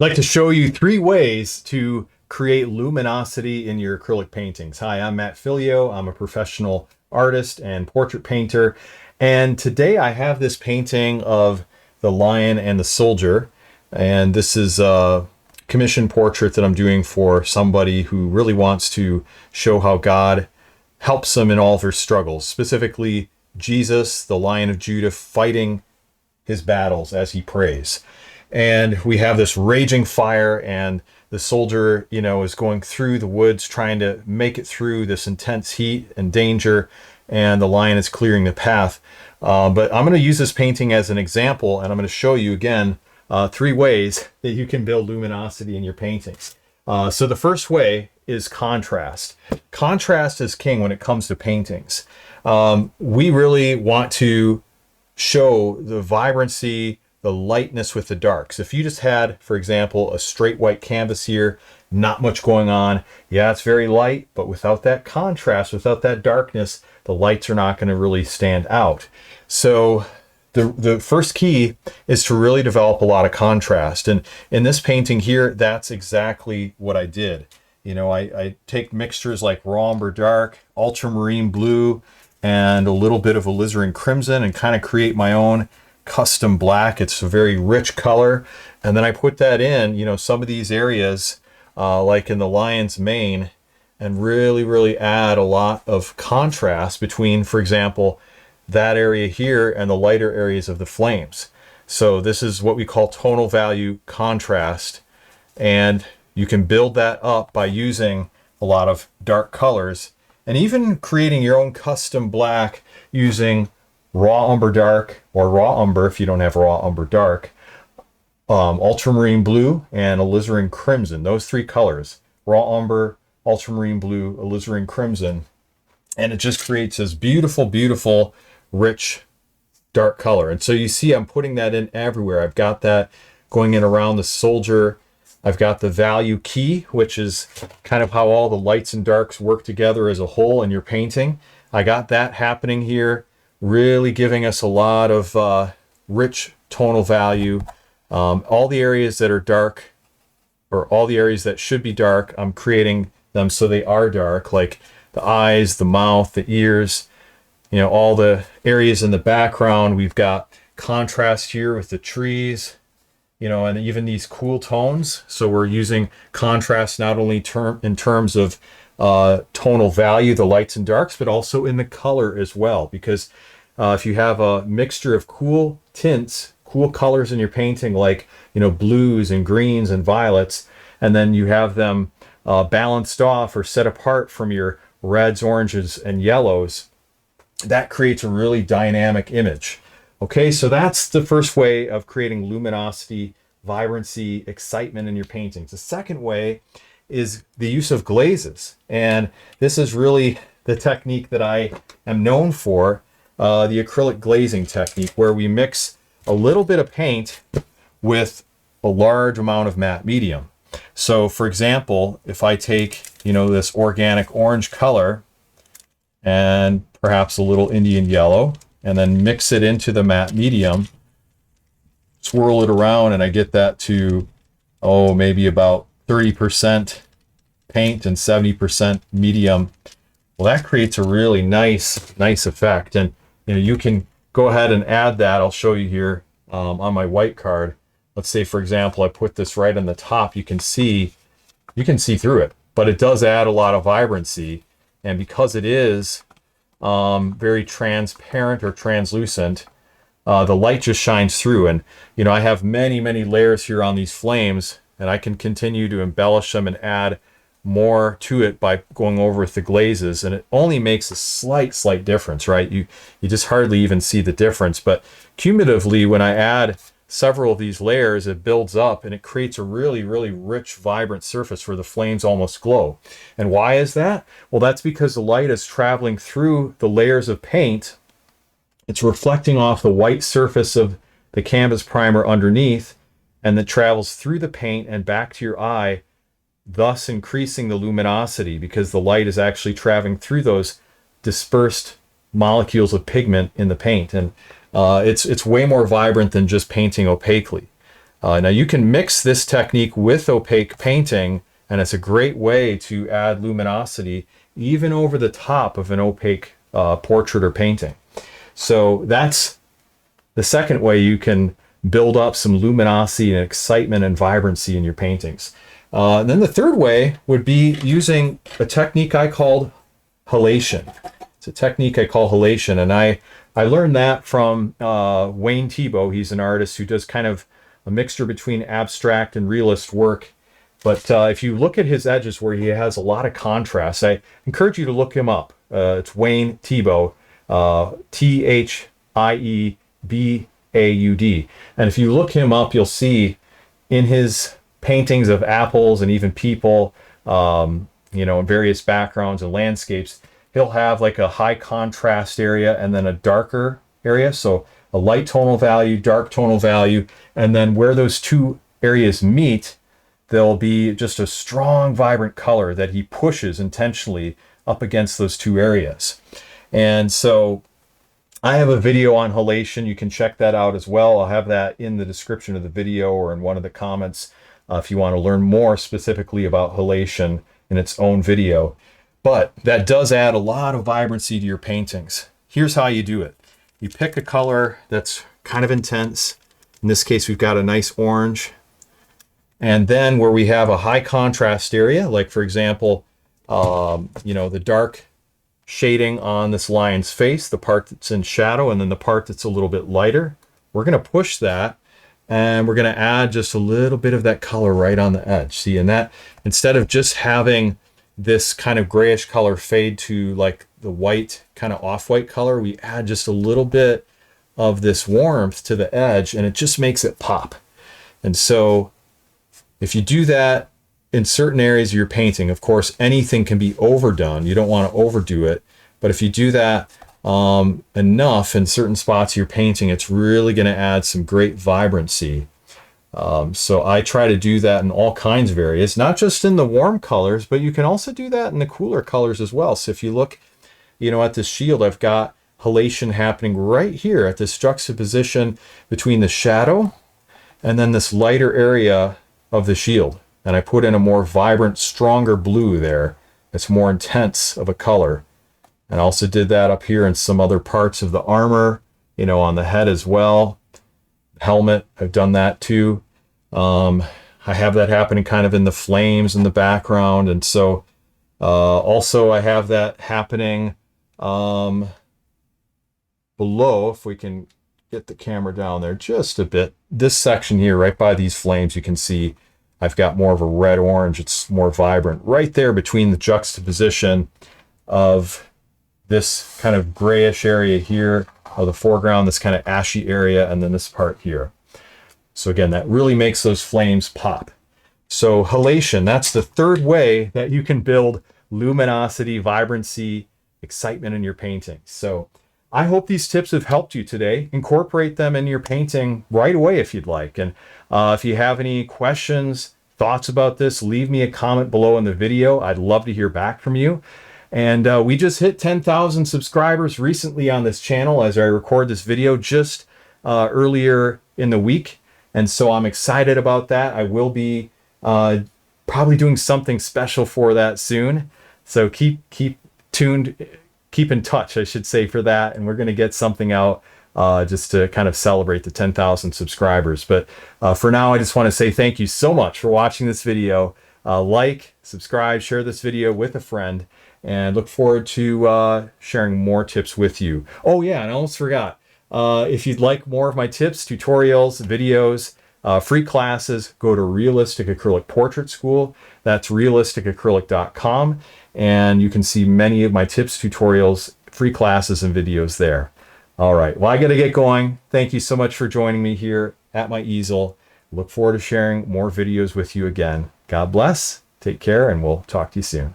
I'd like to show you 3 ways to create luminosity in your acrylic paintings. Hi, I'm mattphilleo. I'm a professional artist and portrait painter. And today I have this painting of the lion and the soldier. And this is a commissioned portrait that I'm doing for somebody who really wants to show how God helps them in all of their struggles, specifically Jesus, the Lion of Judah, fighting his battles as he prays. And we have this raging fire, and the soldier, is going through the woods trying to make it through this intense heat and danger, and the lion is clearing the path. But I'm going to use this painting as an example, and I'm going to show you again 3 ways that you can build luminosity in your paintings. So the first way is contrast. Contrast is king when it comes to paintings. We really want to show the vibrancy, the lightness with the darks. If you just had, for example, a straight white canvas here, not much going on, yeah, it's very light, but without that contrast, without that darkness, the lights are not going to really stand out. So the first key is to really develop a lot of contrast. And in this painting here, that's exactly what I did. I take mixtures like raw umber dark, ultramarine blue, and a little bit of alizarin crimson and kind of create my own custom black. It's a very rich color. And then I put that in, some of these areas, like in the lion's mane, and really add a lot of contrast between, for example, that area here and the lighter areas of the flames. So this is what we call tonal value contrast. And you can build that up by using a lot of dark colors and even creating your own custom black using raw umber dark, or raw umber if you don't have raw umber dark, ultramarine blue, and alizarin crimson. Those 3 colors: raw umber, ultramarine blue, alizarin crimson. And it just creates this beautiful, rich, dark color. And so you see I'm putting that in everywhere. I've got that going in around the soldier. I've got the value key, which is kind of how all the lights and darks work together as a whole in your painting. I got that happening here, really giving us a lot of rich tonal value. All the areas that are dark, or all the areas that should be dark, I'm creating them so they are dark, like the eyes, the mouth, the ears, all the areas in the background. We've got contrast here with the trees, and even these cool tones. So we're using contrast not only in terms of tonal value, the lights and darks, but also in the color as well. Because if you have a mixture of cool tints, cool colors in your painting, like blues and greens and violets, and then you have them balanced off or set apart from your reds, oranges, and yellows, that creates a really dynamic image. Okay, so that's the first way of creating luminosity, vibrancy, excitement in your paintings. The second way is the use of glazes. And this is really the technique that I am known for, the acrylic glazing technique, where we mix a little bit of paint with a large amount of matte medium. So for example, if I take, this organic orange color and perhaps a little Indian yellow, and then mix it into the matte medium, swirl it around, and I get that to, maybe about 30% paint and 70% medium. Well, that creates a really nice effect. And you can go ahead and add that. I'll show you here on my white card. Let's say, for example, I put this right on the top. You can see through it, but it does add a lot of vibrancy. And because it is very transparent or translucent, the light just shines through. And I have many layers here on these flames, and I can continue to embellish them and add more to it by going over with the glazes, and it only makes a slight difference, right? You just hardly even see the difference, but cumulatively, when I add several of these layers, it builds up and it creates a really rich, vibrant surface where the flames almost glow. And why is that? Well, that's because the light is traveling through the layers of paint. It's reflecting off the white surface of the canvas primer underneath, and it travels through the paint and back to your eye, thus increasing the luminosity, because the light is actually traveling through those dispersed molecules of pigment in the paint. And it's way more vibrant than just painting opaquely. Now you can mix this technique with opaque painting, and it's a great way to add luminosity even over the top of an opaque portrait or painting. So that's the second way you can build up some luminosity and excitement and vibrancy in your paintings. And then the third way would be using a technique I called halation. It's a technique I call halation, and I learned that from Wayne Thiebaud. He's an artist who does kind of a mixture between abstract and realist work. But if you look at his edges where he has a lot of contrast, I encourage you to look him up. It's Wayne Thiebaud, Thiebaud. And if you look him up, you'll see in his paintings of apples and even people, you know, in various backgrounds and landscapes, he'll have like a high contrast area and then a darker area. So a light tonal value, dark tonal value, and then where those two areas meet, there'll be just a strong, vibrant color that he pushes intentionally up against those two areas. And so I have a video on halation. You can check that out as well. I'll have that in the description of the video or in one of the comments if you want to learn more specifically about halation in its own video. But that does add a lot of vibrancy to your paintings. Here's how you do it. You pick a color that's kind of intense. In this case, we've got a nice orange. And then where we have a high contrast area, like for example, you know, the dark shading on this lion's face, the part that's in shadow, and then the part that's a little bit lighter, we're going to push that and we're going to add just a little bit of that color right on the edge. See, and that instead of just having this kind of grayish color fade to like the white, kind of off-white color, we add just a little bit of this warmth to the edge and it just makes it pop. And so if you do that in certain areas of your painting, of course, anything can be overdone. You don't want to overdo it. But if you do that enough in certain spots of your painting, it's really going to add some great vibrancy. So I try to do that in all kinds of areas, not just in the warm colors, but you can also do that in the cooler colors as well. So if you look, you know, at this shield, I've got halation happening right here at this juxtaposition between the shadow and then this lighter area of the shield. And I put in a more vibrant, stronger blue there. It's more intense of a color. And I also did that up here in some other parts of the armor, you know, on the head as well. Helmet, I've done that too. I have that happening kind of in the flames in the background. And so also I have that happening below, if we can get the camera down there just a bit. This section here, right by these flames, you can see I've got more of a red-orange. It's more vibrant right there between the juxtaposition of this kind of grayish area here of the foreground, this kind of ashy area, and then this part here. So again, that really makes those flames pop. So halation, that's the third way that you can build luminosity, vibrancy, excitement in your painting. So I hope these tips have helped you today. Incorporate them in your painting right away if you'd like. And if you have any questions, thoughts about this, leave me a comment below in the video. I'd love to hear back from you. And we just hit 10,000 subscribers recently on this channel as I record this video just earlier in the week. And so I'm excited about that. I will be probably doing something special for that soon. So keep tuned, keep in touch, I should say, for that. And we're going to get something out just to kind of celebrate the 10,000 subscribers. But for now, I just want to say thank you so much for watching this video. Like, subscribe, share this video with a friend, and look forward to sharing more tips with you. Oh yeah, and I almost forgot. If you'd like more of my tips, tutorials, videos, free classes, go to Realistic Acrylic Portrait School. That's realisticacrylic.com. And you can see many of my tips, tutorials, free classes, and videos there. All right, well, I got to get going. Thank you so much for joining me here at my easel. Look forward to sharing more videos with you again. God bless, take care, and we'll talk to you soon.